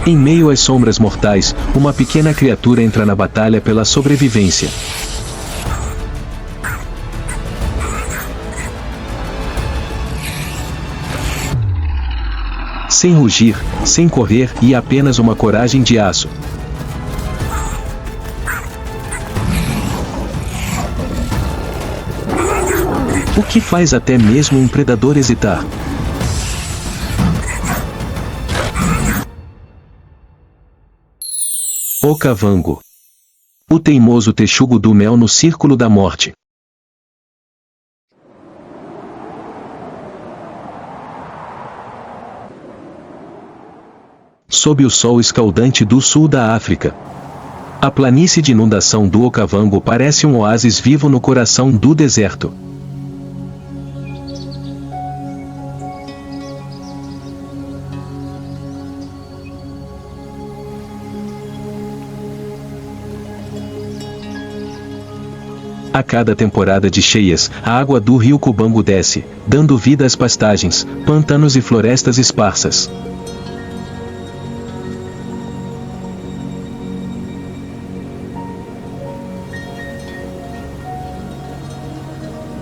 Em meio às sombras mortais, uma pequena criatura entra na batalha pela sobrevivência. Sem rugir, sem correr e apenas uma coragem de aço. O que faz até mesmo um predador hesitar. Okavango. O teimoso texugo do mel no círculo da morte. Sob o sol escaldante do sul da África. A planície de inundação do Okavango parece um oásis vivo no coração do deserto. A cada temporada de cheias, a água do rio Cubango desce, dando vida às pastagens, pântanos e florestas esparsas.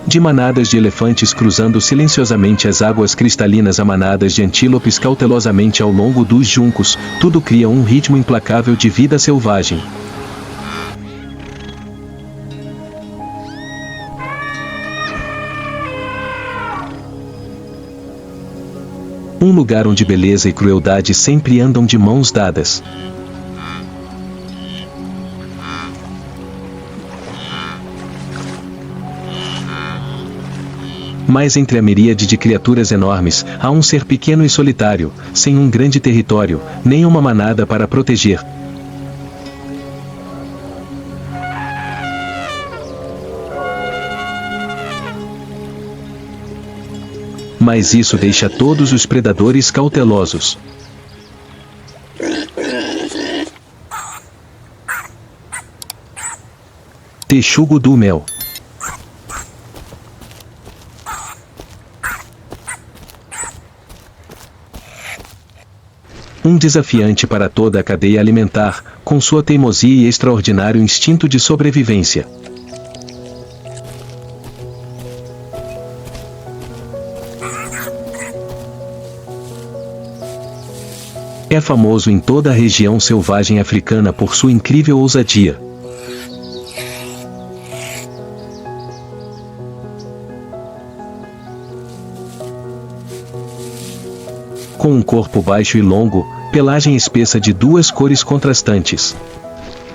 De manadas de elefantes cruzando silenciosamente as águas cristalinas a manadas de antílopes cautelosamente ao longo dos juncos, tudo cria um ritmo implacável de vida selvagem. Um lugar onde beleza e crueldade sempre andam de mãos dadas. Mas entre a miríade de criaturas enormes, há um ser pequeno e solitário, sem um grande território, nem uma manada para proteger. Mas isso deixa todos os predadores cautelosos. Texugo do mel. Um desafiante para toda a cadeia alimentar, com sua teimosia e extraordinário instinto de sobrevivência. É famoso em toda a região selvagem africana por sua incrível ousadia. Com um corpo baixo e longo, pelagem espessa de duas cores contrastantes.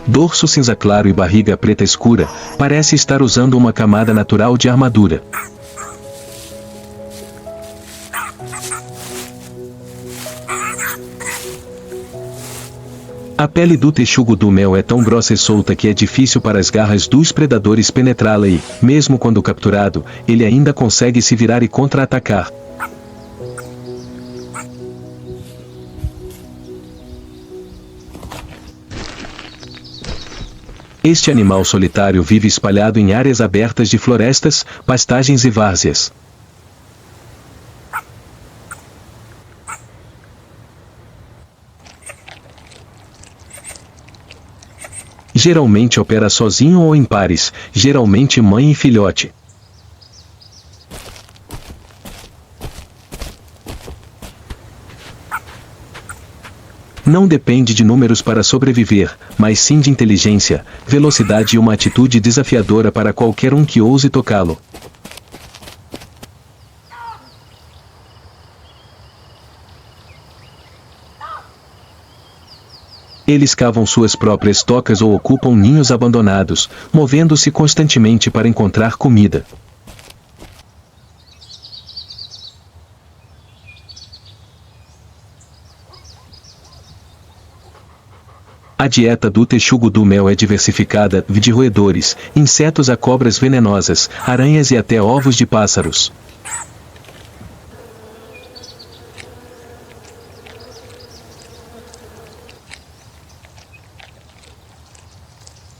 Dorso cinza claro e barriga preta escura, parece estar usando uma camada natural de armadura. A pele do texugo do mel é tão grossa e solta que é difícil para as garras dos predadores penetrá-la e, mesmo quando capturado, ele ainda consegue se virar e contra-atacar. Este animal solitário vive espalhado em áreas abertas de florestas, pastagens e várzeas. Geralmente opera sozinho ou em pares, geralmente mãe e filhote. Não depende de números para sobreviver, mas sim de inteligência, velocidade e uma atitude desafiadora para qualquer um que ouse tocá-lo. Eles cavam suas próprias tocas ou ocupam ninhos abandonados, movendo-se constantemente para encontrar comida. A dieta do texugo do mel é diversificada, de roedores, insetos a cobras venenosas, aranhas e até ovos de pássaros.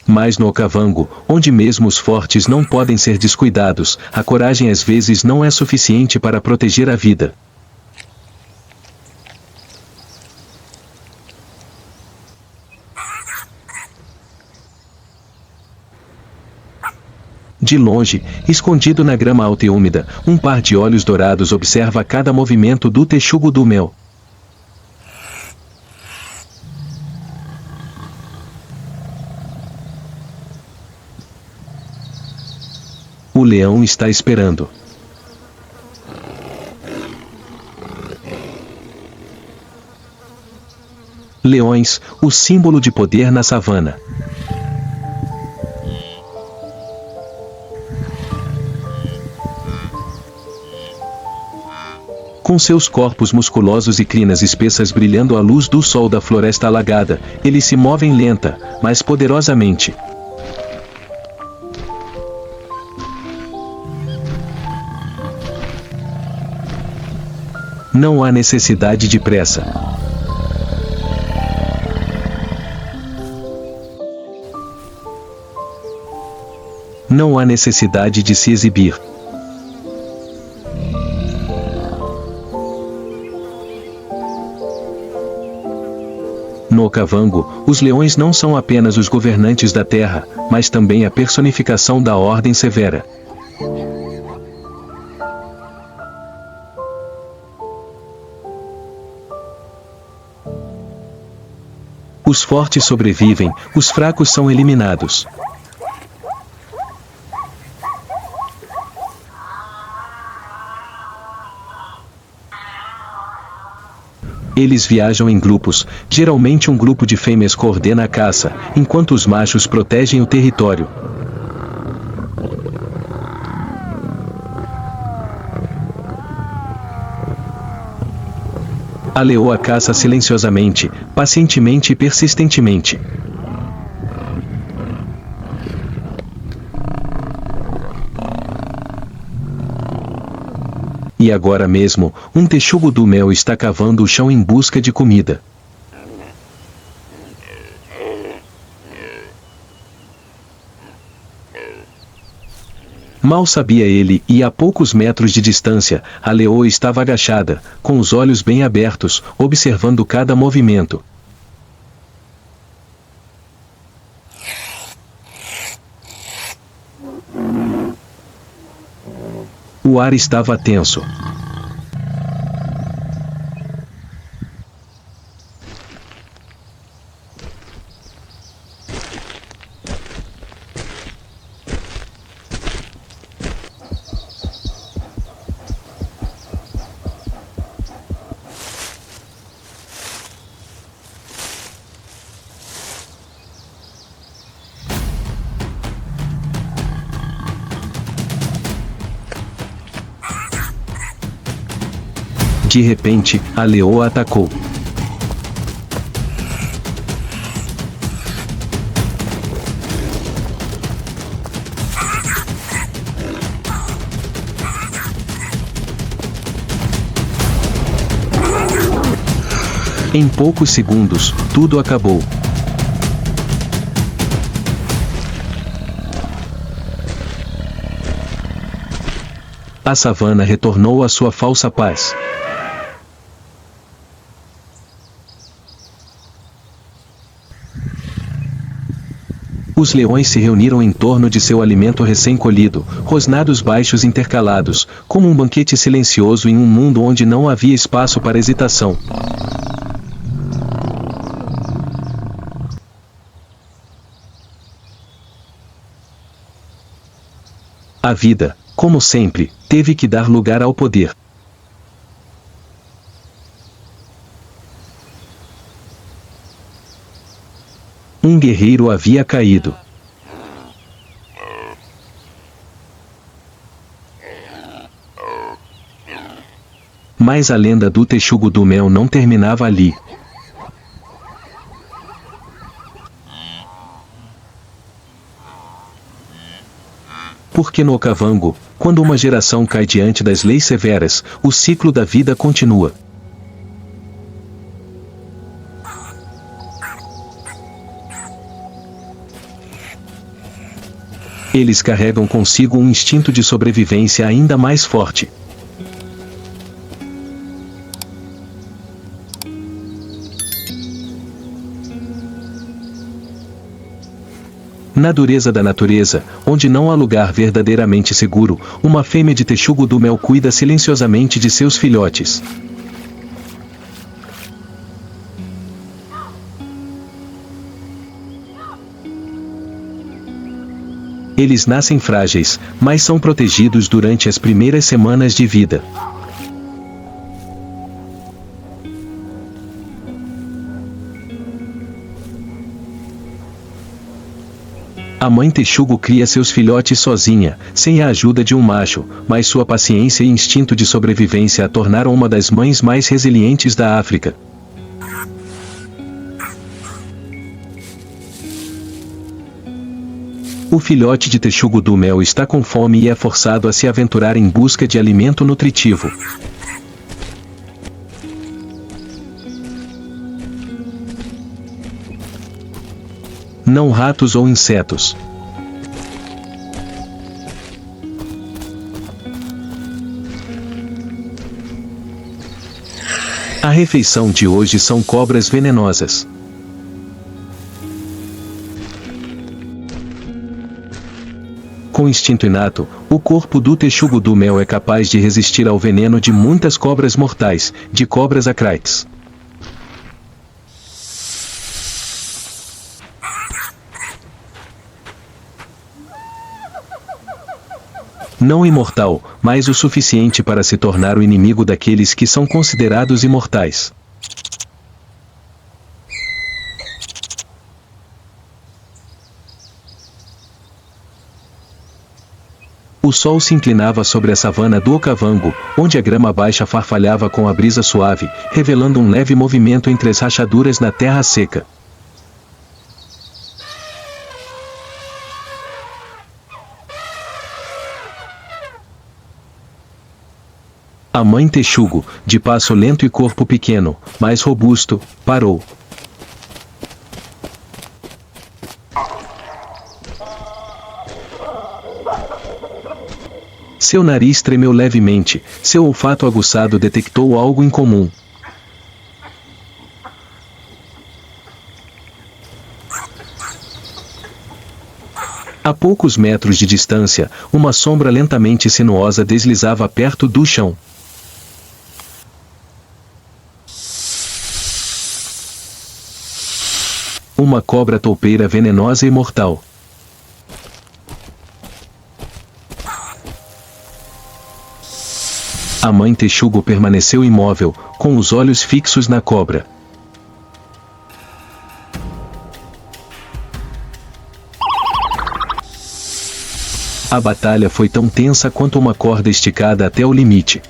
Mas no Okavango, onde mesmo os fortes não podem ser descuidados, a coragem às vezes não é suficiente para proteger a vida. De longe, escondido na grama alta e úmida, um par de olhos dourados observa cada movimento do texugo do mel. O leão está esperando. Leões, o símbolo de poder na savana. Com seus corpos musculosos e crinas espessas brilhando à luz do sol da floresta alagada, eles se movem lenta, mas poderosamente. Não há necessidade de pressa. Não há necessidade de se exibir. No Okavango, os leões não são apenas os governantes da terra, mas também a personificação da ordem severa. Os fortes sobrevivem, os fracos são eliminados. Eles viajam em grupos, geralmente um grupo de fêmeas coordena a caça, enquanto os machos protegem o território. A leoa caça silenciosamente, pacientemente e persistentemente. E agora mesmo, um texugo do mel está cavando o chão em busca de comida. Mal sabia ele, e a poucos metros de distância, a leoa estava agachada, com os olhos bem abertos, observando cada movimento. O ar estava tenso. De repente, a leoa atacou. Em poucos segundos, tudo acabou. A savana retornou à sua falsa paz. Os leões se reuniram em torno de seu alimento recém-colhido, rosnados baixos intercalados, como um banquete silencioso em um mundo onde não havia espaço para hesitação. A vida, como sempre, teve que dar lugar ao poder. Um guerreiro havia caído. Mas a lenda do texugo do mel não terminava ali. Porque no Okavango, quando uma geração cai diante das leis severas, o ciclo da vida continua. Eles carregam consigo um instinto de sobrevivência ainda mais forte. Na dureza da natureza, onde não há lugar verdadeiramente seguro, uma fêmea de texugo do mel cuida silenciosamente de seus filhotes. Eles nascem frágeis, mas são protegidos durante as primeiras semanas de vida. A mãe texugo cria seus filhotes sozinha, sem a ajuda de um macho, mas sua paciência e instinto de sobrevivência a tornaram uma das mães mais resilientes da África. O filhote de texugo do mel está com fome e é forçado a se aventurar em busca de alimento nutritivo. Não ratos ou insetos. A refeição de hoje são cobras venenosas. Com instinto inato, o corpo do texugo do mel é capaz de resistir ao veneno de muitas cobras mortais, de cobras acraites. Não imortal, mas o suficiente para se tornar o inimigo daqueles que são considerados imortais. O sol se inclinava sobre a savana do Okavango, onde a grama baixa farfalhava com a brisa suave, revelando um leve movimento entre as rachaduras na terra seca. A mãe texugo, de passo lento e corpo pequeno, mas robusto, parou. Seu nariz tremeu levemente, seu olfato aguçado detectou algo incomum. A poucos metros de distância, uma sombra lentamente sinuosa deslizava perto do chão. Uma cobra toupeira venenosa e mortal. A mãe texugo permaneceu imóvel, com os olhos fixos na cobra. A batalha foi tão tensa quanto uma corda esticada até o limite.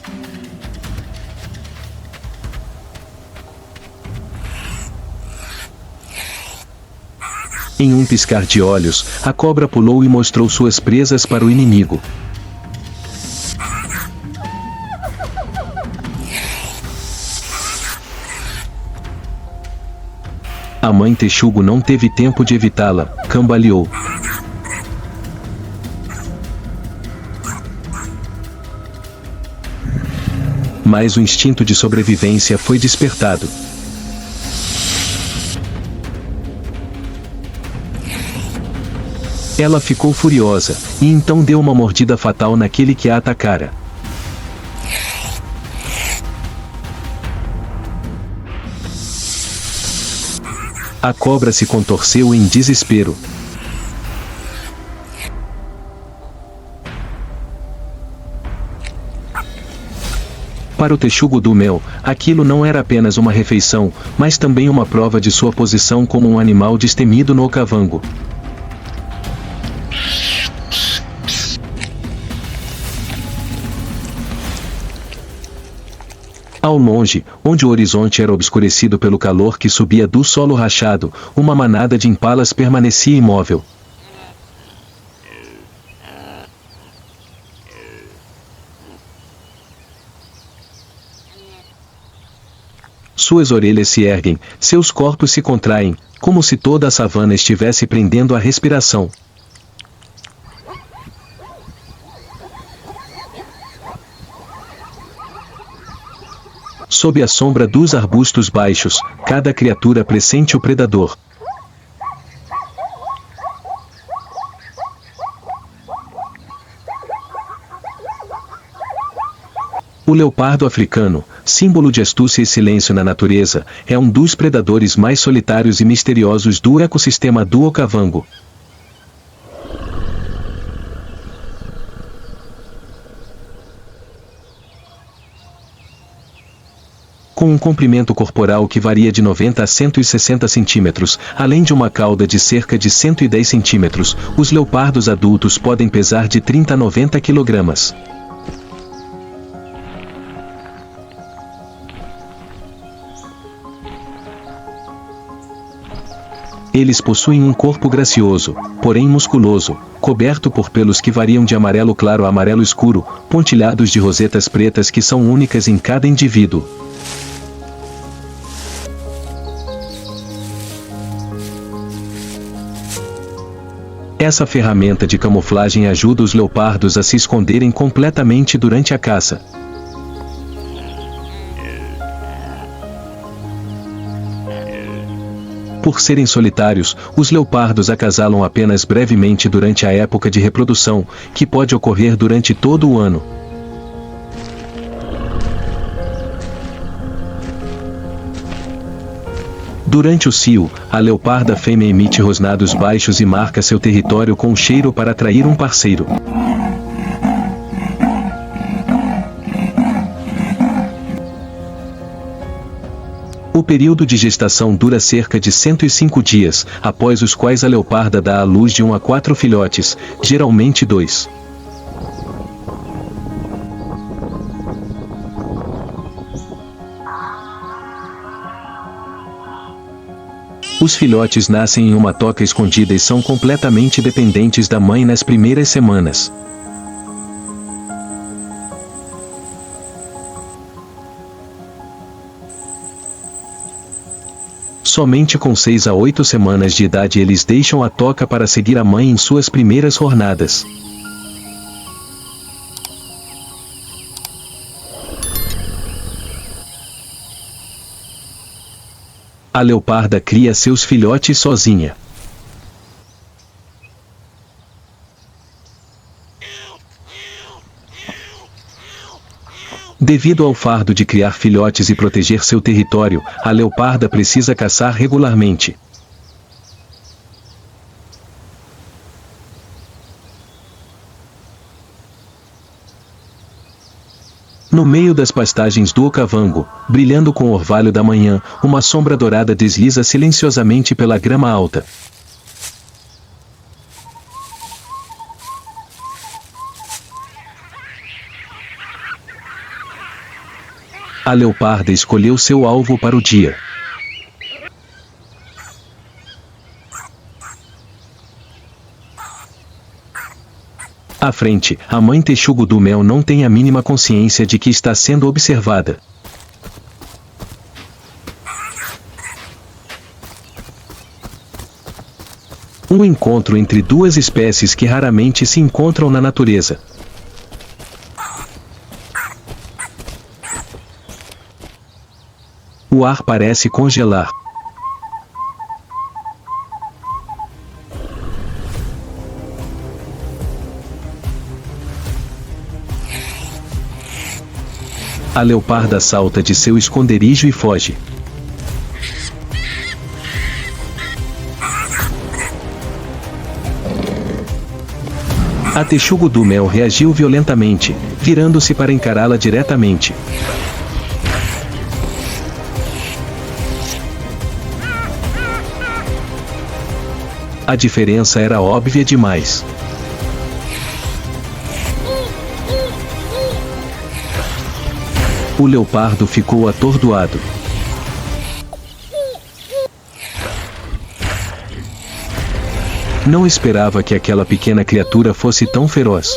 Em um piscar de olhos, a cobra pulou e mostrou suas presas para o inimigo. A mãe texugo não teve tempo de evitá-la, cambaleou. Mas o instinto de sobrevivência foi despertado. Ela ficou furiosa, e então deu uma mordida fatal naquele que a atacara. A cobra se contorceu em desespero. Para o texugo do mel, aquilo não era apenas uma refeição, mas também uma prova de sua posição como um animal destemido no Okavango. Ao longe, onde o horizonte era obscurecido pelo calor que subia do solo rachado, uma manada de impalas permanecia imóvel. Suas orelhas se erguem, seus corpos se contraem, como se toda a savana estivesse prendendo a respiração. Sob a sombra dos arbustos baixos, cada criatura pressente o predador. O leopardo africano, símbolo de astúcia e silêncio na natureza, é um dos predadores mais solitários e misteriosos do ecossistema do Okavango. Com um comprimento corporal que varia de 90 a 160 centímetros, além de uma cauda de cerca de 110 centímetros, os leopardos adultos podem pesar de 30 a 90 quilogramas. Eles possuem um corpo gracioso, porém musculoso, coberto por pelos que variam de amarelo claro a amarelo escuro, pontilhados de rosetas pretas que são únicas em cada indivíduo. Essa ferramenta de camuflagem ajuda os leopardos a se esconderem completamente durante a caça. Por serem solitários, os leopardos acasalam apenas brevemente durante a época de reprodução, que pode ocorrer durante todo o ano. Durante o cio, a leoparda fêmea emite rosnados baixos e marca seu território com o cheiro para atrair um parceiro. O período de gestação dura cerca de 105 dias, após os quais a leoparda dá à luz de 1 a 4 filhotes, geralmente 2. Os filhotes nascem em uma toca escondida e são completamente dependentes da mãe nas primeiras semanas. Somente com 6 a 8 semanas de idade eles deixam a toca para seguir a mãe em suas primeiras jornadas. A leoparda cria seus filhotes sozinha. Devido ao fardo de criar filhotes e proteger seu território, a leoparda precisa caçar regularmente. No meio das pastagens do Okavango, brilhando com o orvalho da manhã, uma sombra dourada desliza silenciosamente pela grama alta. A leoparda escolheu seu alvo para o dia. À frente, a mãe texugo do mel não tem a mínima consciência de que está sendo observada. Um encontro entre duas espécies que raramente se encontram na natureza. O ar parece congelar. A leoparda salta de seu esconderijo e foge. A texugo do mel reagiu violentamente, virando-se para encará-la diretamente. A diferença era óbvia demais. O leopardo ficou atordoado. Não esperava que aquela pequena criatura fosse tão feroz.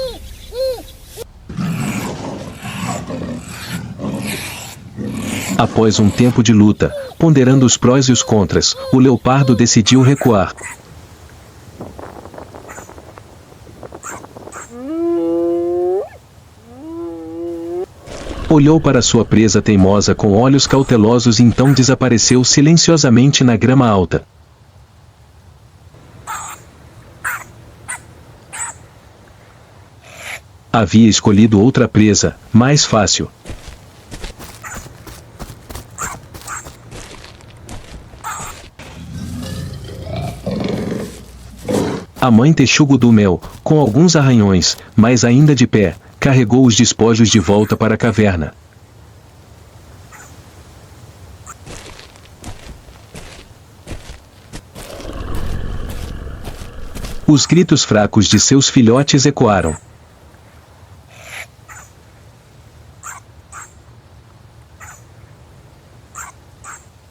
Após um tempo de luta, ponderando os prós e os contras, o leopardo decidiu recuar. Olhou para sua presa teimosa com olhos cautelosos e então desapareceu silenciosamente na grama alta. Havia escolhido outra presa, mais fácil. A mãe Texugo do Mel, com alguns arranhões, mas ainda de pé, carregou os despojos de volta para a caverna. Os gritos fracos de seus filhotes ecoaram.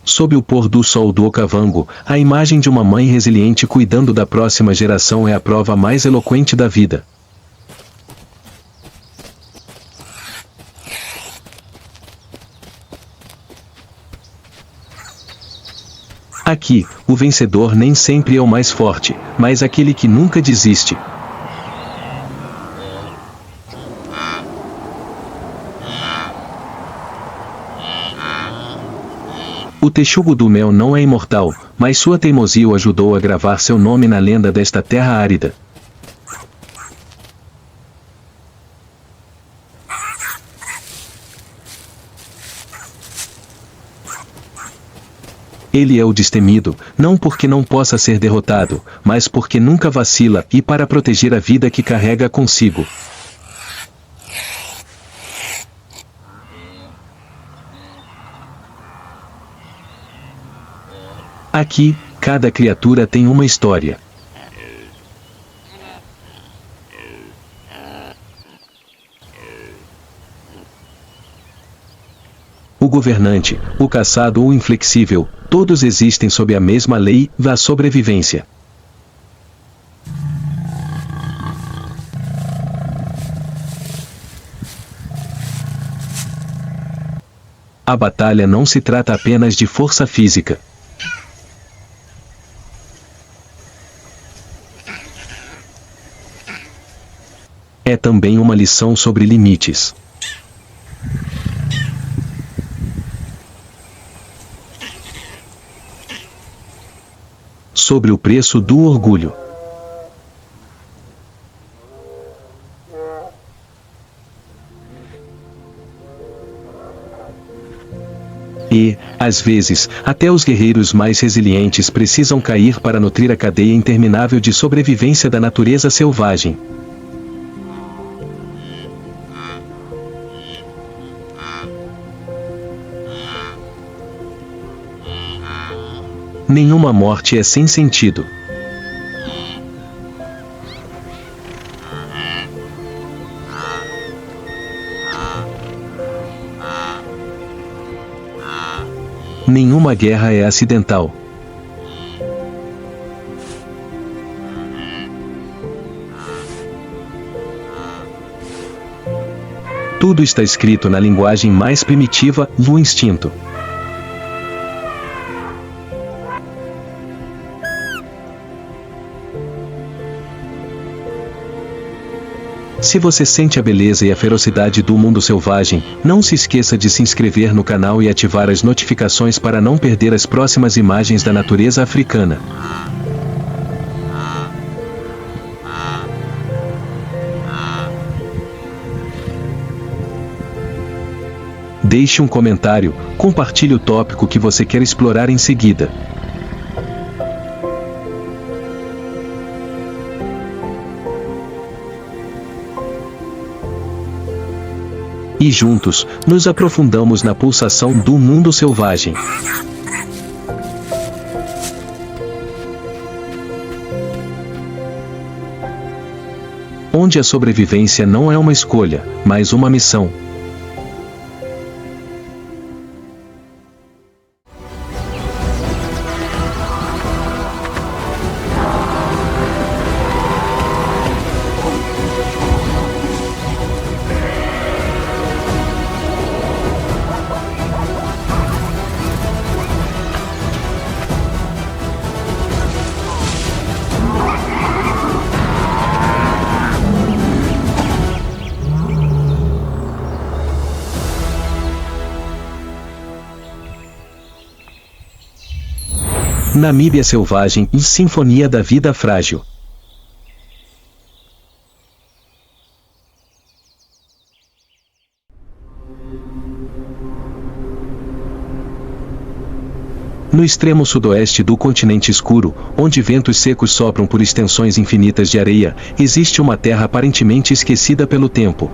Sob o pôr do sol do Okavango, a imagem de uma mãe resiliente cuidando da próxima geração é a prova mais eloquente da vida. Aqui, o vencedor nem sempre é o mais forte, mas aquele que nunca desiste. O Texugo do Mel não é imortal, mas sua teimosia o ajudou a gravar seu nome na lenda desta terra árida. Ele é o destemido, não porque não possa ser derrotado, mas porque nunca vacila e para proteger a vida que carrega consigo. Aqui, cada criatura tem uma história. O governante, o caçado ou o inflexível, todos existem sob a mesma lei da sobrevivência. A batalha não se trata apenas de força física. É também uma lição sobre limites. Sobre o preço do orgulho. E, às vezes, até os guerreiros mais resilientes precisam cair para nutrir a cadeia interminável de sobrevivência da natureza selvagem. Nenhuma morte é sem sentido. Nenhuma guerra é acidental. Tudo está escrito na linguagem mais primitiva, do instinto. Se você sente a beleza e a ferocidade do mundo selvagem, não se esqueça de se inscrever no canal e ativar as notificações para não perder as próximas imagens da natureza africana. Deixe um comentário, compartilhe o tópico que você quer explorar em seguida. E juntos, nos aprofundamos na pulsação do mundo selvagem. Onde a sobrevivência não é uma escolha, mas uma missão. Namíbia selvagem e Sinfonia da Vida Frágil. No extremo sudoeste do continente escuro, onde ventos secos sopram por extensões infinitas de areia, existe uma terra aparentemente esquecida pelo tempo.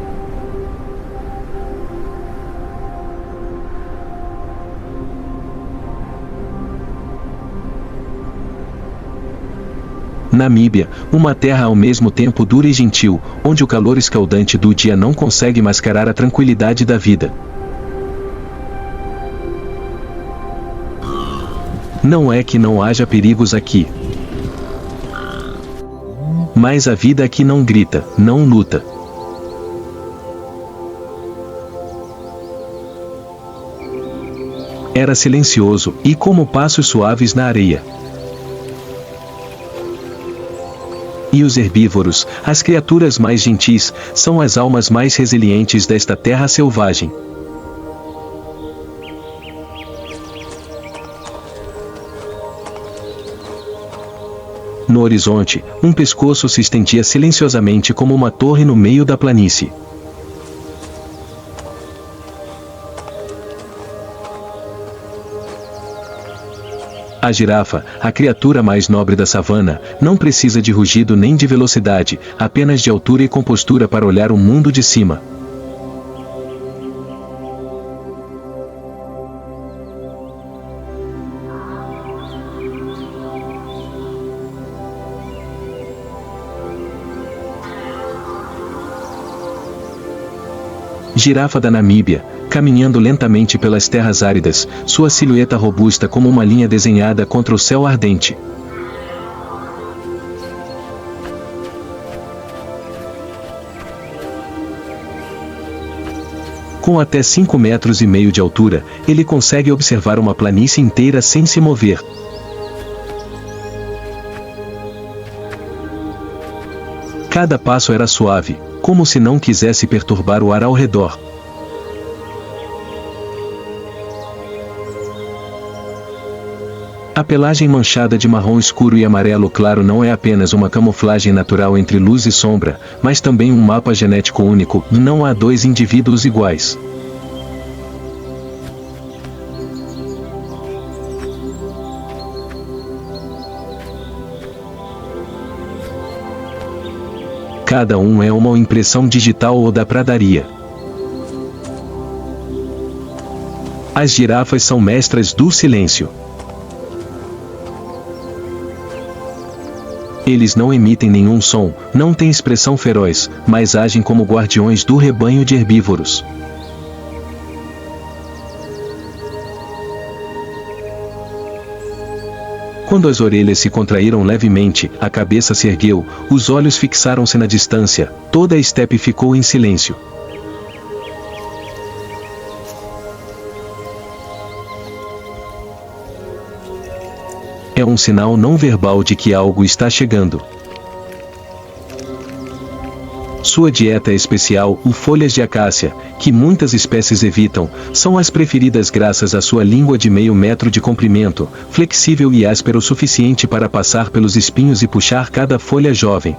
Namíbia, uma terra ao mesmo tempo dura e gentil, onde o calor escaldante do dia não consegue mascarar a tranquilidade da vida. Não é que não haja perigos aqui. Mas a vida aqui não grita, não luta. Era silencioso, e como passos suaves na areia. E os herbívoros, as criaturas mais gentis, são as almas mais resilientes desta terra selvagem. No horizonte, um pescoço se estendia silenciosamente como uma torre no meio da planície. A girafa, a criatura mais nobre da savana, não precisa de rugido nem de velocidade, apenas de altura e compostura para olhar o mundo de cima. Girafa da Namíbia, caminhando lentamente pelas terras áridas, sua silhueta robusta como uma linha desenhada contra o céu ardente. Com até 5,5 metros de altura, ele consegue observar uma planície inteira sem se mover. Cada passo era suave, como se não quisesse perturbar o ar ao redor. A pelagem manchada de marrom escuro e amarelo claro não é apenas uma camuflagem natural entre luz e sombra, mas também um mapa genético único, e não há dois indivíduos iguais. Cada um é uma impressão digital ou da pradaria. As girafas são mestras do silêncio. Eles não emitem nenhum som, não têm expressão feroz, mas agem como guardiões do rebanho de herbívoros. Quando as orelhas se contraíram levemente, a cabeça se ergueu, os olhos fixaram-se na distância, toda a estepe ficou em silêncio. É um sinal não verbal de que algo está chegando. Sua dieta é especial, folhas de acácia, que muitas espécies evitam, são as preferidas graças à sua língua de meio metro de comprimento, flexível e áspera o suficiente para passar pelos espinhos e puxar cada folha jovem.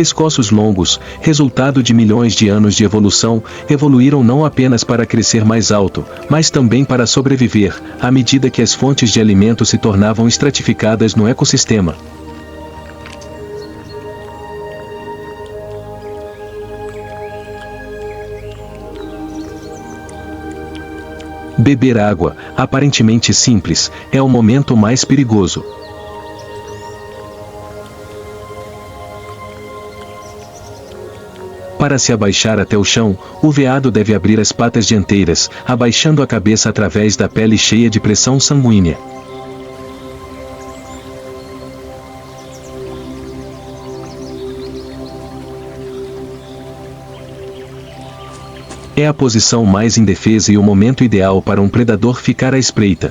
Pescoços longos, resultado de milhões de anos de evolução, evoluíram não apenas para crescer mais alto, mas também para sobreviver, à medida que as fontes de alimento se tornavam estratificadas no ecossistema. Beber água, aparentemente simples, é o momento mais perigoso. Para se abaixar até o chão, o veado deve abrir as patas dianteiras, abaixando a cabeça através da pele cheia de pressão sanguínea. É a posição mais indefesa e o momento ideal para um predador ficar à espreita.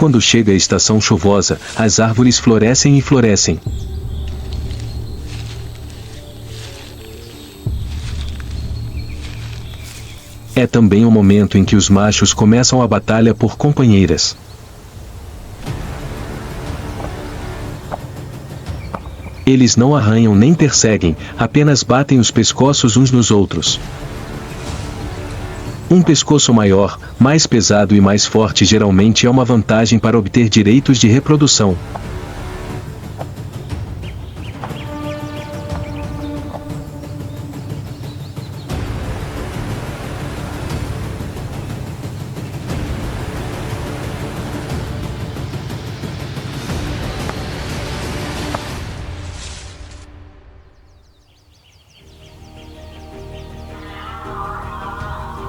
Quando chega a estação chuvosa, as árvores florescem e florescem. É também o momento em que os machos começam a batalha por companheiras. Eles não arranham nem perseguem, apenas batem os pescoços uns nos outros. Um pescoço maior, mais pesado e mais forte geralmente é uma vantagem para obter direitos de reprodução.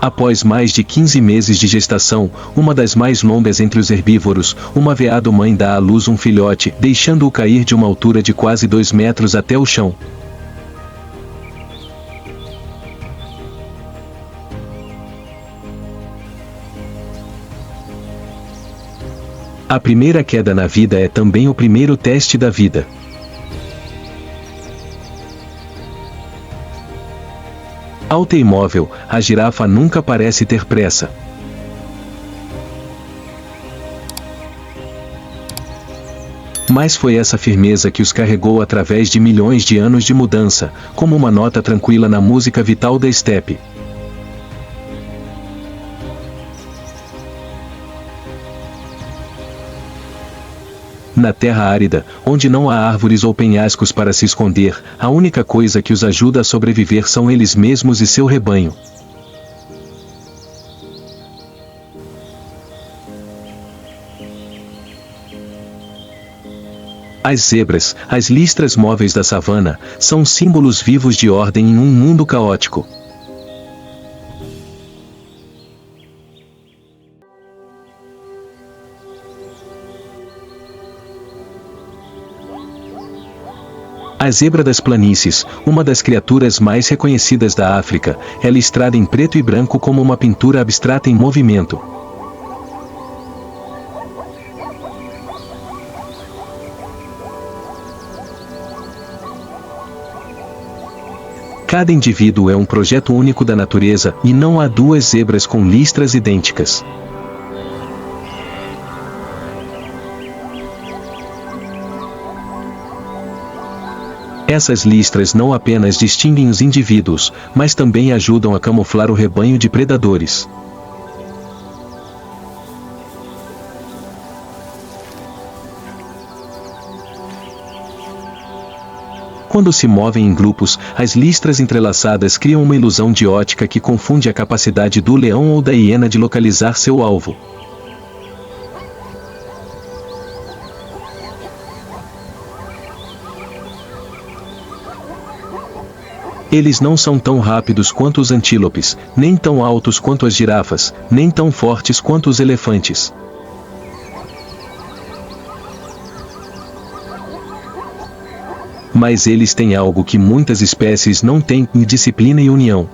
Após mais de 15 meses de gestação, uma das mais longas entre os herbívoros, uma veado-mãe dá à luz um filhote, deixando-o cair de uma altura de quase 2 metros até o chão. A primeira queda na vida é também o primeiro teste da vida. Alta e imóvel, a girafa nunca parece ter pressa. Mas foi essa firmeza que os carregou através de milhões de anos de mudança, como uma nota tranquila na música vital da estepe. Na terra árida, onde não há árvores ou penhascos para se esconder, a única coisa que os ajuda a sobreviver são eles mesmos e seu rebanho. As zebras, as listras móveis da savana, são símbolos vivos de ordem em um mundo caótico. A zebra das planícies, uma das criaturas mais reconhecidas da África, é listrada em preto e branco como uma pintura abstrata em movimento. Cada indivíduo é um projeto único da natureza, e não há duas zebras com listras idênticas. Essas listras não apenas distinguem os indivíduos, mas também ajudam a camuflar o rebanho de predadores. Quando se movem em grupos, as listras entrelaçadas criam uma ilusão de ótica que confunde a capacidade do leão ou da hiena de localizar seu alvo. Eles não são tão rápidos quanto os antílopes, nem tão altos quanto as girafas, nem tão fortes quanto os elefantes. Mas eles têm algo que muitas espécies não têm: disciplina e união.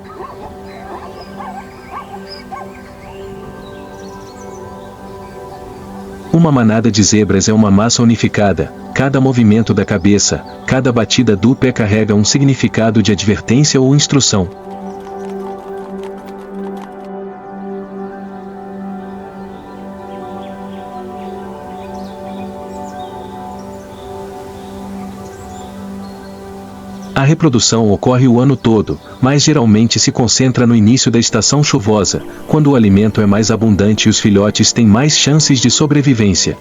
Uma manada de zebras é uma massa unificada. Cada movimento da cabeça, cada batida do pé carrega um significado de advertência ou instrução. A reprodução ocorre o ano todo, mas geralmente se concentra no início da estação chuvosa, quando o alimento é mais abundante e os filhotes têm mais chances de sobrevivência.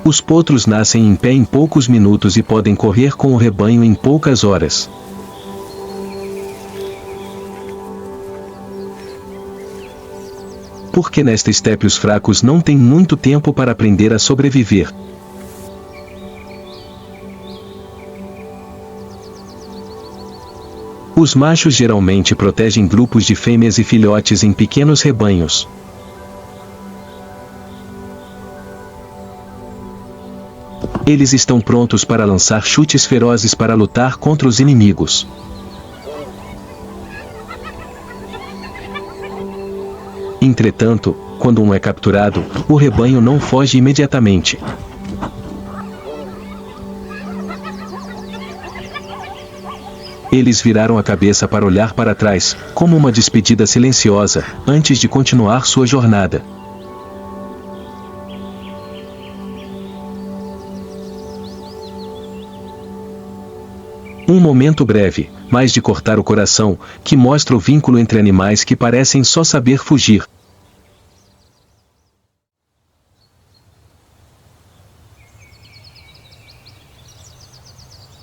Os potros nascem em pé em poucos minutos e podem correr com o rebanho em poucas horas. Porque nesta estepe os fracos não têm muito tempo para aprender a sobreviver. Os machos geralmente protegem grupos de fêmeas e filhotes em pequenos rebanhos. Eles estão prontos para lançar chutes ferozes para lutar contra os inimigos. Entretanto, quando um é capturado, o rebanho não foge imediatamente. Eles viraram a cabeça para olhar para trás, como uma despedida silenciosa, antes de continuar sua jornada. Um momento breve, mas de cortar o coração, que mostra o vínculo entre animais que parecem só saber fugir.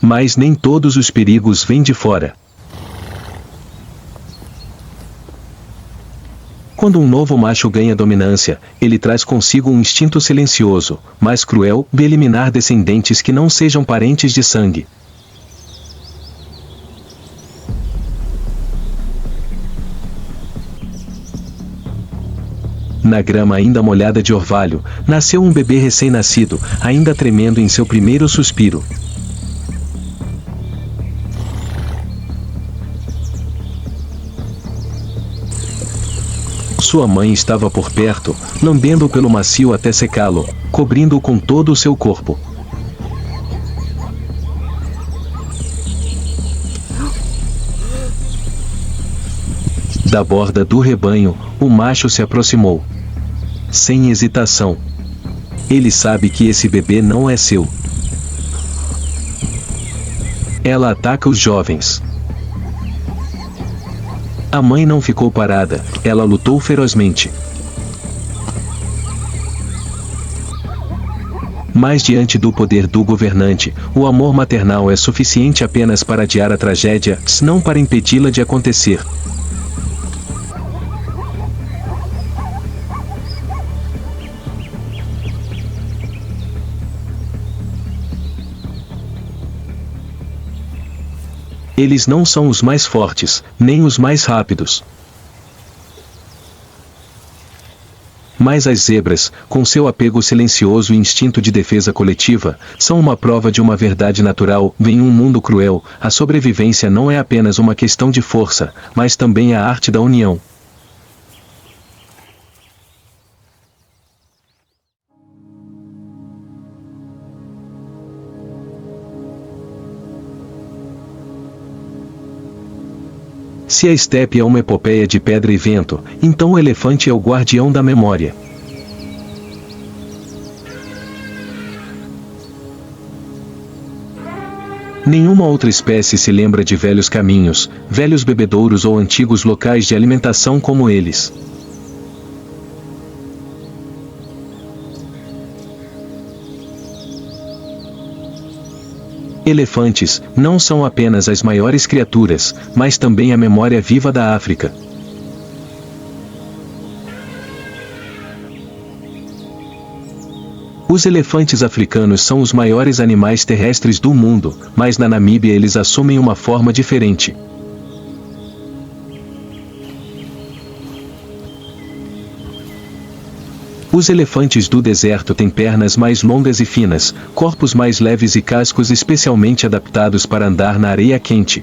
Mas nem todos os perigos vêm de fora. Quando um novo macho ganha dominância, ele traz consigo um instinto silencioso, mas cruel, de eliminar descendentes que não sejam parentes de sangue. Na grama ainda molhada de orvalho, nasceu um bebê recém-nascido, ainda tremendo em seu primeiro suspiro. Sua mãe estava por perto, lambendo-o pelo macio até secá-lo, cobrindo-o com todo o seu corpo. Da borda do rebanho, o macho se aproximou. Sem hesitação. Ele sabe que esse bebê não é seu. Ela ataca os jovens. A mãe não ficou parada, ela lutou ferozmente. Mas diante do poder do governante, o amor maternal é suficiente apenas para adiar a tragédia, se não para impedi-la de acontecer. Eles não são os mais fortes, nem os mais rápidos. Mas as zebras, com seu apego silencioso e instinto de defesa coletiva, são uma prova de uma verdade natural. Em um mundo cruel, a sobrevivência não é apenas uma questão de força, mas também a arte da união. Se a estepe é uma epopeia de pedra e vento, então o elefante é o guardião da memória. Nenhuma outra espécie se lembra de velhos caminhos, velhos bebedouros ou antigos locais de alimentação como eles. Elefantes não são apenas as maiores criaturas, mas também a memória viva da África. Os elefantes africanos são os maiores animais terrestres do mundo, mas na Namíbia eles assumem uma forma diferente. Os elefantes do deserto têm pernas mais longas e finas, corpos mais leves e cascos especialmente adaptados para andar na areia quente.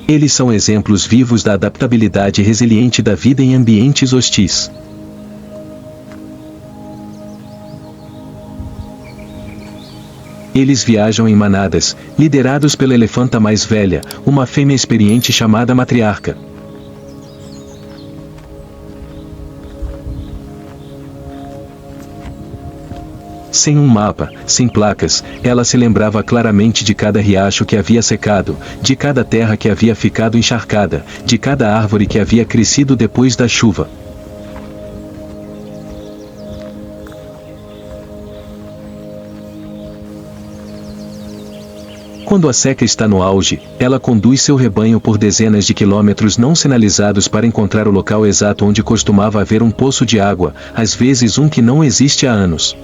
Eles são exemplos vivos da adaptabilidade resiliente da vida em ambientes hostis. Eles viajam em manadas, liderados pela elefanta mais velha, uma fêmea experiente chamada matriarca. Sem um mapa, sem placas, ela se lembrava claramente de cada riacho que havia secado, de cada terra que havia ficado encharcada, de cada árvore que havia crescido depois da chuva. Quando a seca está no auge, ela conduz seu rebanho por dezenas de quilômetros não sinalizados para encontrar o local exato onde costumava haver um poço de água, às vezes um que não existe há anos.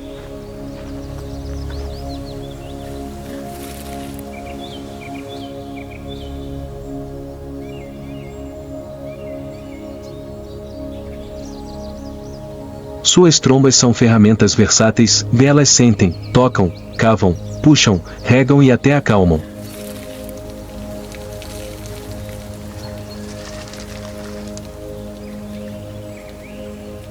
Suas trombas são ferramentas versáteis, elas sentem, tocam, cavam, puxam, regam e até acalmam.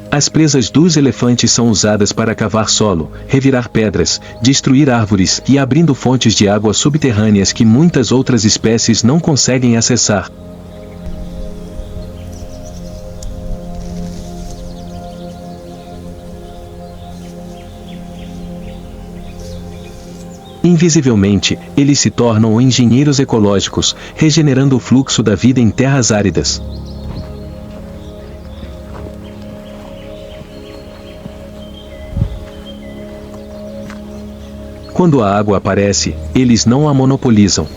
As presas dos elefantes são usadas para cavar solo, revirar pedras, destruir árvores e abrindo fontes de água subterrâneas que muitas outras espécies não conseguem acessar. Invisivelmente, eles se tornam engenheiros ecológicos, regenerando o fluxo da vida em terras áridas. Quando a água aparece, eles não a monopolizam.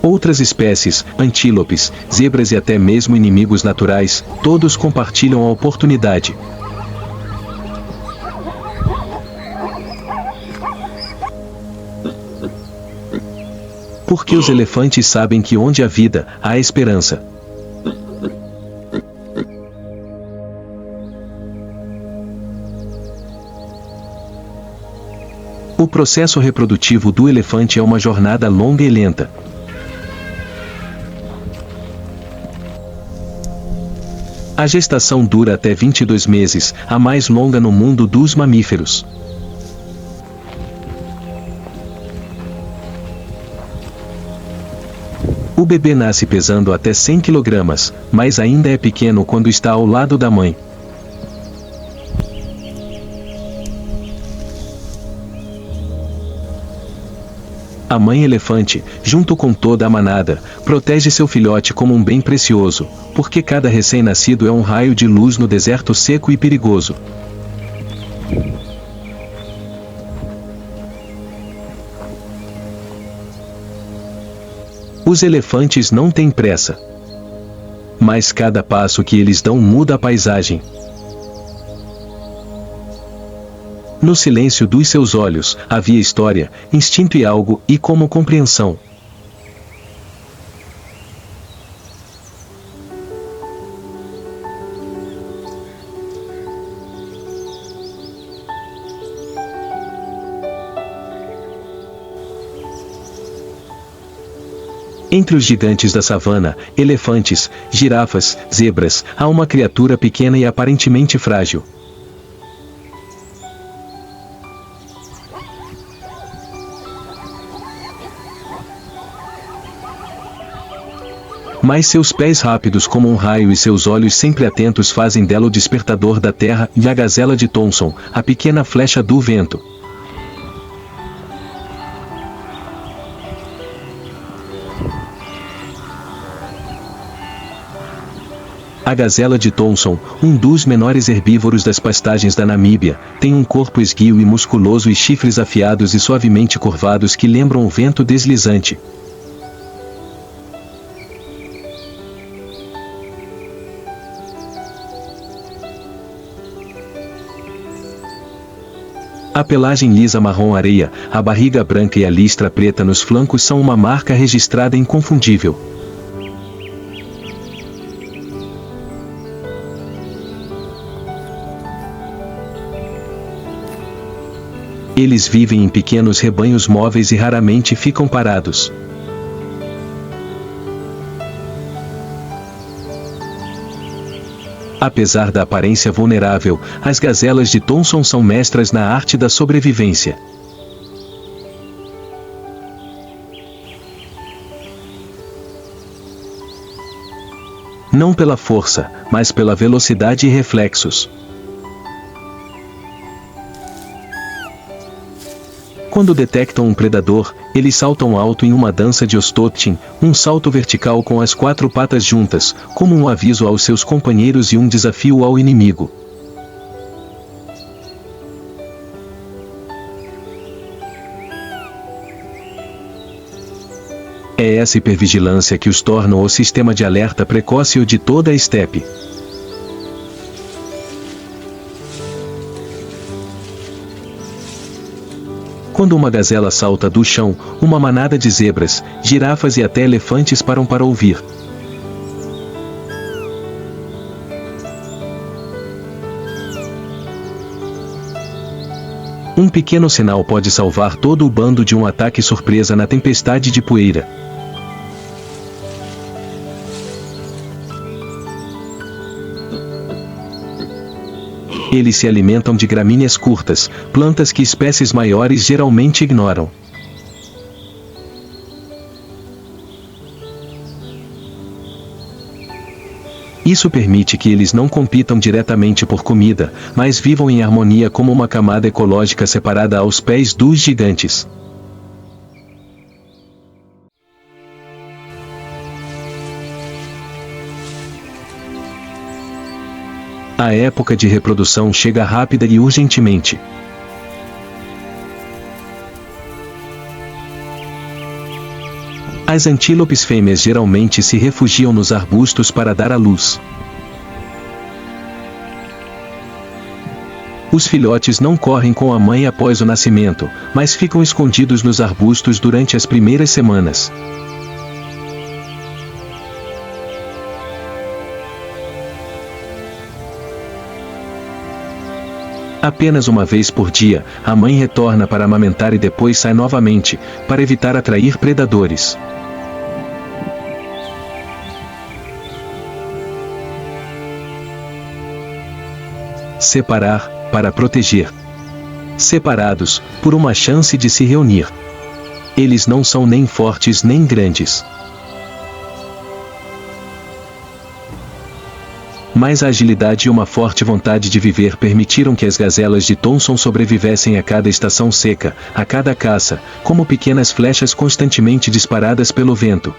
Outras espécies, antílopes, zebras e até mesmo inimigos naturais, todos compartilham a oportunidade. Porque os elefantes sabem que onde há vida, há esperança. O processo reprodutivo do elefante é uma jornada longa e lenta. A gestação dura até 22 meses, a mais longa no mundo dos mamíferos. O bebê nasce pesando até 100 kg, mas ainda é pequeno quando está ao lado da mãe. A mãe elefante, junto com toda a manada, protege seu filhote como um bem precioso, porque cada recém-nascido é um raio de luz no deserto seco e perigoso. Os elefantes não têm pressa. Mas cada passo que eles dão muda a paisagem. No silêncio dos seus olhos, havia história, instinto e algo, e como compreensão. Entre os gigantes da savana, elefantes, girafas, zebras, há uma criatura pequena e aparentemente frágil. Mas seus pés rápidos como um raio e seus olhos sempre atentos fazem dela o despertador da terra e a gazela de Thomson, a pequena flecha do vento. A gazela de Thomson, um dos menores herbívoros das pastagens da Namíbia, tem um corpo esguio e musculoso e chifres afiados e suavemente curvados que lembram o vento deslizante. A pelagem lisa marrom-areia, a barriga branca e a listra preta nos flancos são uma marca registrada inconfundível. Eles vivem em pequenos rebanhos móveis e raramente ficam parados. Apesar da aparência vulnerável, as gazelas de Thomson são mestras na arte da sobrevivência. Não pela força, mas pela velocidade e reflexos. Quando detectam um predador, eles saltam alto em uma dança de Ostotkin, um salto vertical com as quatro patas juntas, como um aviso aos seus companheiros e um desafio ao inimigo. É essa hipervigilância que os torna o sistema de alerta precoce de toda a estepe. Quando uma gazela salta do chão, uma manada de zebras, girafas e até elefantes param para ouvir. Um pequeno sinal pode salvar todo o bando de um ataque surpresa na tempestade de poeira. Eles se alimentam de gramíneas curtas, plantas que espécies maiores geralmente ignoram. Isso permite que eles não compitam diretamente por comida, mas vivam em harmonia como uma camada ecológica separada aos pés dos gigantes. A época de reprodução chega rápida e urgentemente. As antílopes fêmeas geralmente se refugiam nos arbustos para dar à luz. Os filhotes não correm com a mãe após o nascimento, mas ficam escondidos nos arbustos durante as primeiras semanas. Apenas uma vez por dia, a mãe retorna para amamentar e depois sai novamente, para evitar atrair predadores. Separar, para proteger. Separados, por uma chance de se reunir. Eles não são nem fortes nem grandes. Mas a agilidade e uma forte vontade de viver permitiram que as gazelas de Thomson sobrevivessem a cada estação seca, a cada caça, como pequenas flechas constantemente disparadas pelo vento.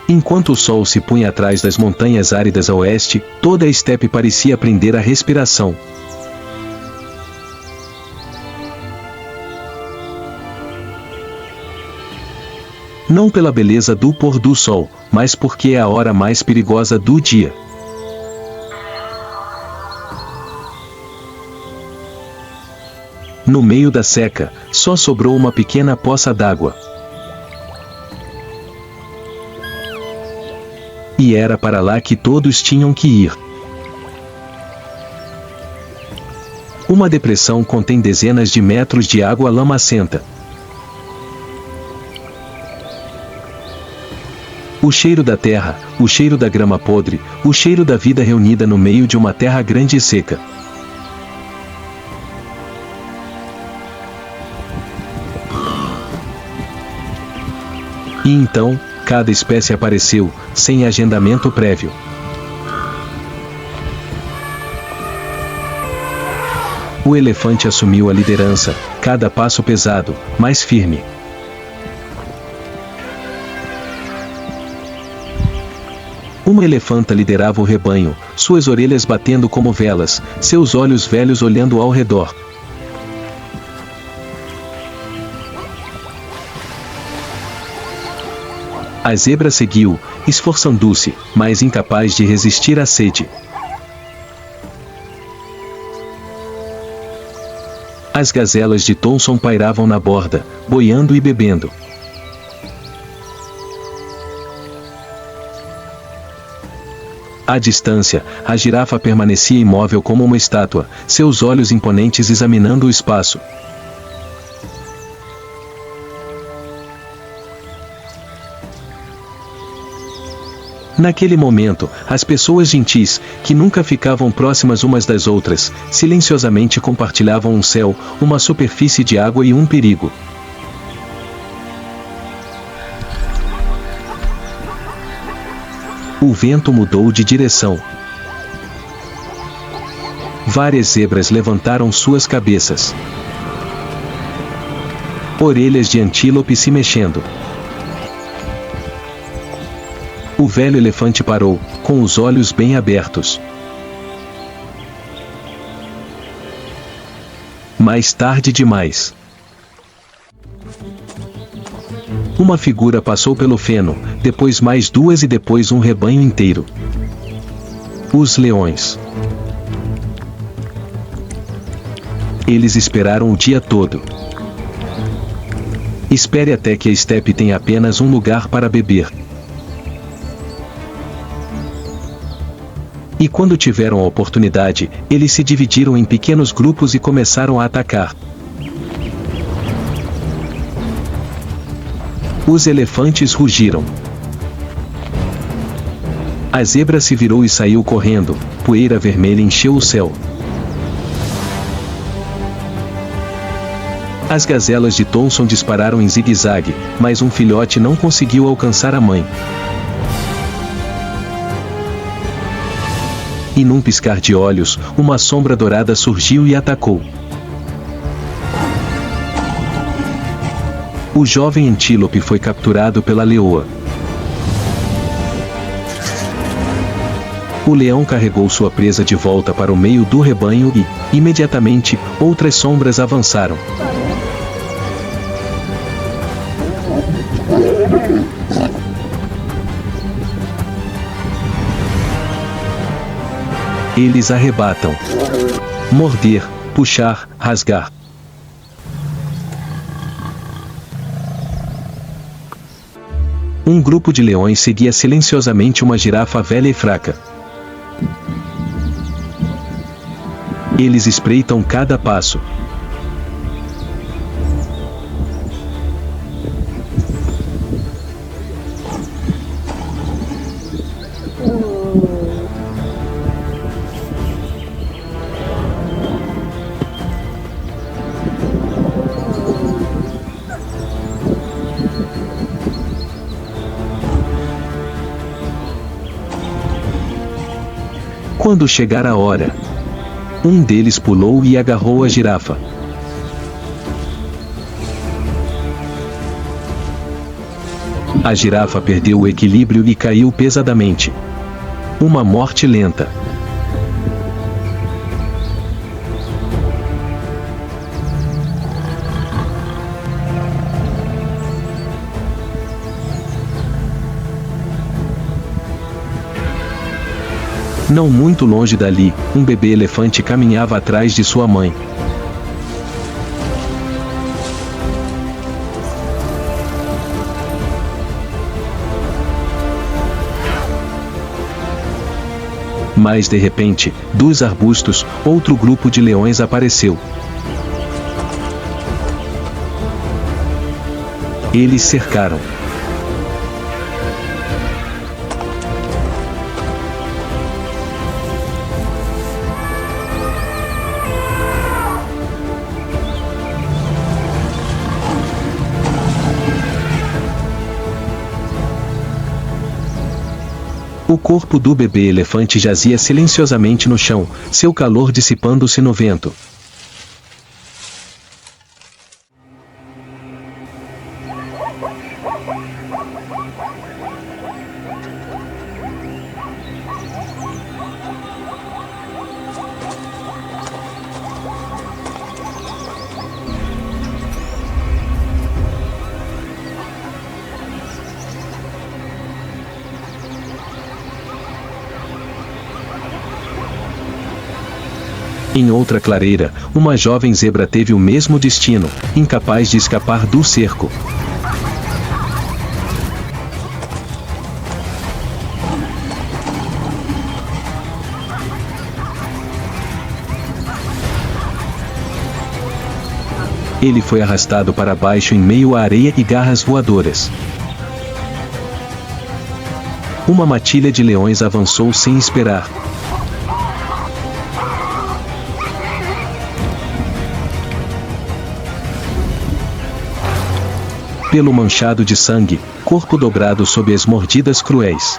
Enquanto o sol se punha atrás das montanhas áridas a oeste, toda a estepe parecia prender a respiração. Não pela beleza do pôr do sol, mas porque é a hora mais perigosa do dia. No meio da seca, só sobrou uma pequena poça d'água. E era para lá que todos tinham que ir. Uma depressão contém dezenas de metros de água lamacenta. O cheiro da terra, o cheiro da grama podre, o cheiro da vida reunida no meio de uma terra grande e seca. E então, cada espécie apareceu, sem agendamento prévio. O elefante assumiu a liderança, cada passo pesado, mais firme. Uma elefanta liderava o rebanho, suas orelhas batendo como velas, seus olhos velhos olhando ao redor. A zebra seguiu, esforçando-se, mas incapaz de resistir à sede. As gazelas de Thomson pairavam na borda, boiando e bebendo. À distância, a girafa permanecia imóvel como uma estátua, seus olhos imponentes examinando o espaço. Naquele momento, as pessoas gentis, que nunca ficavam próximas umas das outras, silenciosamente compartilhavam um céu, uma superfície de água e um perigo. O vento mudou de direção. Várias zebras levantaram suas cabeças. Orelhas de antílope se mexendo. O velho elefante parou, com os olhos bem abertos. Mais tarde demais. Uma figura passou pelo feno, depois mais duas e depois um rebanho inteiro. Os leões. Eles esperaram o dia todo. Espere até que a estepe tenha apenas um lugar para beber. E quando tiveram a oportunidade, eles se dividiram em pequenos grupos e começaram a atacar. Os elefantes rugiram. A zebra se virou e saiu correndo, poeira vermelha encheu o céu. As gazelas de Thomson dispararam em zigue-zague, mas um filhote não conseguiu alcançar a mãe. E num piscar de olhos, uma sombra dourada surgiu e atacou. O jovem antílope foi capturado pela leoa. O leão carregou sua presa de volta para o meio do rebanho e, imediatamente, outras sombras avançaram. Eles arrebatam. Morder, puxar, rasgar. Um grupo de leões seguia silenciosamente uma girafa velha e fraca. Eles espreitam cada passo. Quando chegar a hora, um deles pulou e agarrou a girafa. A girafa perdeu o equilíbrio e caiu pesadamente. Uma morte lenta. Não muito longe dali, um bebê elefante caminhava atrás de sua mãe. Mas de repente, dos arbustos, outro grupo de leões apareceu. Eles cercaram. O corpo do bebê elefante jazia silenciosamente no chão, seu calor dissipando-se no vento. Em outra clareira, uma jovem zebra teve o mesmo destino, incapaz de escapar do cerco. Ele foi arrastado para baixo em meio à areia e garras voadoras. Uma matilha de leões avançou sem esperar. Pelo manchado de sangue, corpo dobrado sob as mordidas cruéis.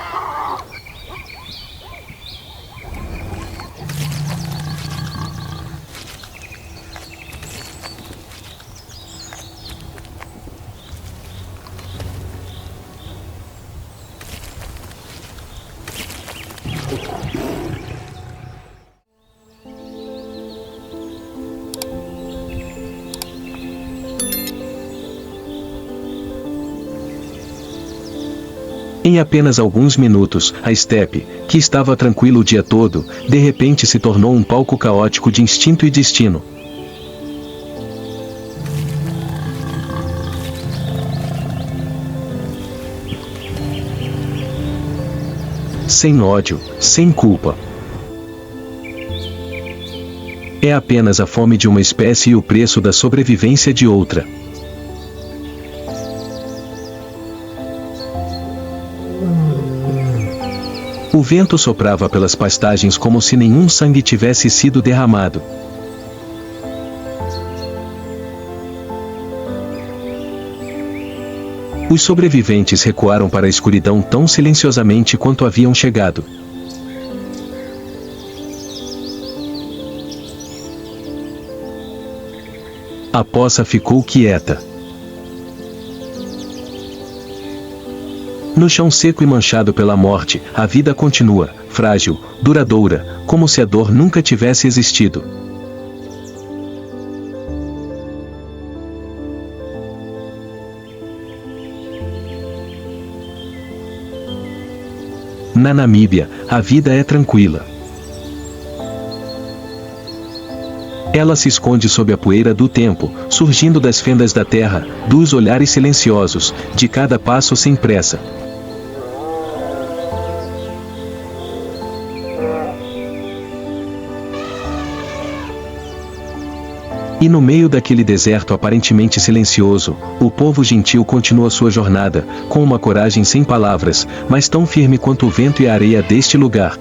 Em apenas alguns minutos, a estepe, que estava tranquila o dia todo, de repente se tornou um palco caótico de instinto e destino. Sem ódio, sem culpa. É apenas a fome de uma espécie e o preço da sobrevivência de outra. O vento soprava pelas pastagens como se nenhum sangue tivesse sido derramado. Os sobreviventes recuaram para a escuridão tão silenciosamente quanto haviam chegado. A poça ficou quieta. No chão seco e manchado pela morte, a vida continua, frágil, duradoura, como se a dor nunca tivesse existido. Na Namíbia, a vida é tranquila. Ela se esconde sob a poeira do tempo, surgindo das fendas da terra, dos olhares silenciosos, de cada passo sem pressa. E no meio daquele deserto aparentemente silencioso, o povo gentil continua sua jornada, com uma coragem sem palavras, mas tão firme quanto o vento e a areia deste lugar.